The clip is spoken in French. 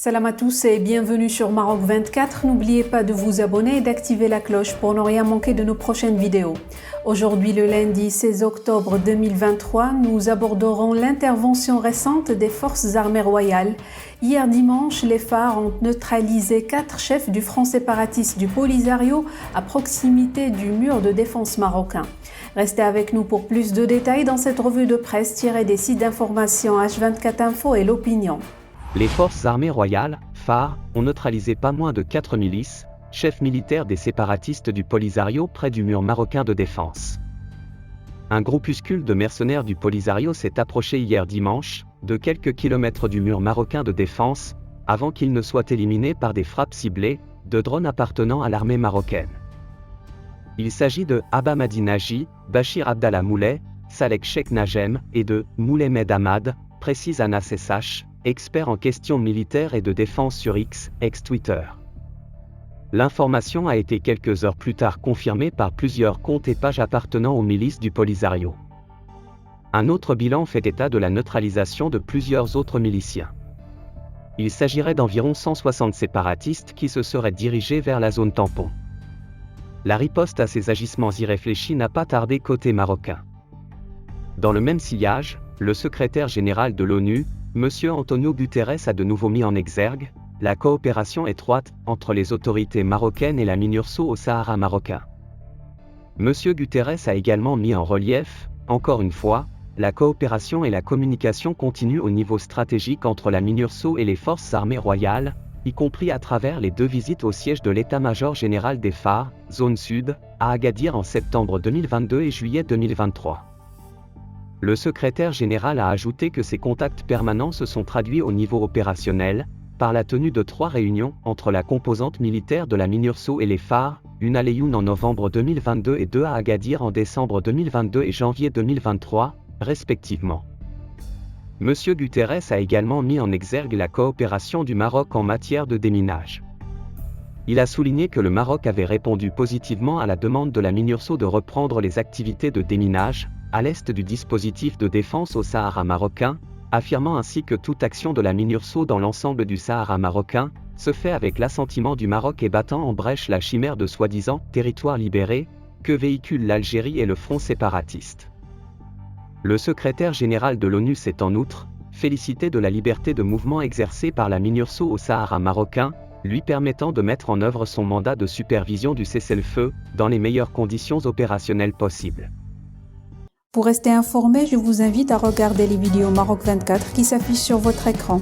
Salam à tous et bienvenue sur Maroc 24. N'oubliez pas de vous abonner et d'activer la cloche pour ne rien manquer de nos prochaines vidéos. Aujourd'hui, le lundi 16 octobre 2023, nous aborderons l'intervention récente des forces armées royales. Hier dimanche, les phares ont neutralisé 4 chefs du front séparatiste du Polisario à proximité du mur de défense marocain. Restez avec nous pour plus de détails dans cette revue de presse tirée des sites d'information H24 Info et L'Opinion. Les forces armées royales, phares, ont neutralisé pas moins de 4 milices, chefs militaires des séparatistes du Polisario près du mur marocain de défense. Un groupuscule de mercenaires du Polisario s'est approché hier dimanche, de quelques kilomètres du mur marocain de défense, avant qu'il ne soit éliminé par des frappes ciblées, de drones appartenant à l'armée marocaine. Il s'agit de Abba Madi Naji, Bachir Abdallah Moulay, Salek Sheikh Najem et de Moulemed Ahmad, précise Anas SH, expert en questions militaires et de défense sur X, ex-Twitter. L'information a été quelques heures plus tard confirmée par plusieurs comptes et pages appartenant aux milices du Polisario. Un autre bilan fait état de la neutralisation de plusieurs autres miliciens. Il s'agirait d'environ 160 séparatistes qui se seraient dirigés vers la zone tampon. La riposte à ces agissements irréfléchis n'a pas tardé côté marocain. Dans le même sillage, le secrétaire général de l'ONU, M. Antonio Guterres a de nouveau mis en exergue la coopération étroite entre les autorités marocaines et la MINURSO au Sahara marocain. M. Guterres a également mis en relief, encore une fois, la coopération et la communication continue au niveau stratégique entre la MINURSO et les forces armées royales, y compris à travers les 2 visites au siège de l'état-major général des phares, zone sud, à Agadir en septembre 2022 et juillet 2023. Le secrétaire général a ajouté que ces contacts permanents se sont traduits au niveau opérationnel, par la tenue de 3 réunions entre la composante militaire de la MINURSO et les phares, une à Leyun en novembre 2022 et 2 à Agadir en décembre 2022 et janvier 2023, respectivement. M. Guterres a également mis en exergue la coopération du Maroc en matière de déminage. Il a souligné que le Maroc avait répondu positivement à la demande de la MINURSO de reprendre les activités de déminage, à l'est du dispositif de défense au Sahara marocain, affirmant ainsi que toute action de la MINURSO dans l'ensemble du Sahara marocain, se fait avec l'assentiment du Maroc et battant en brèche la chimère de soi-disant « territoire libéré » que véhiculent l'Algérie et le front séparatiste. Le secrétaire général de l'ONU s'est en outre félicité de la liberté de mouvement exercée par la MINURSO au Sahara marocain, lui permettant de mettre en œuvre son mandat de supervision du cessez-le-feu, dans les meilleures conditions opérationnelles possibles. Pour rester informé, je vous invite à regarder les vidéos Maroc 24 qui s'affichent sur votre écran.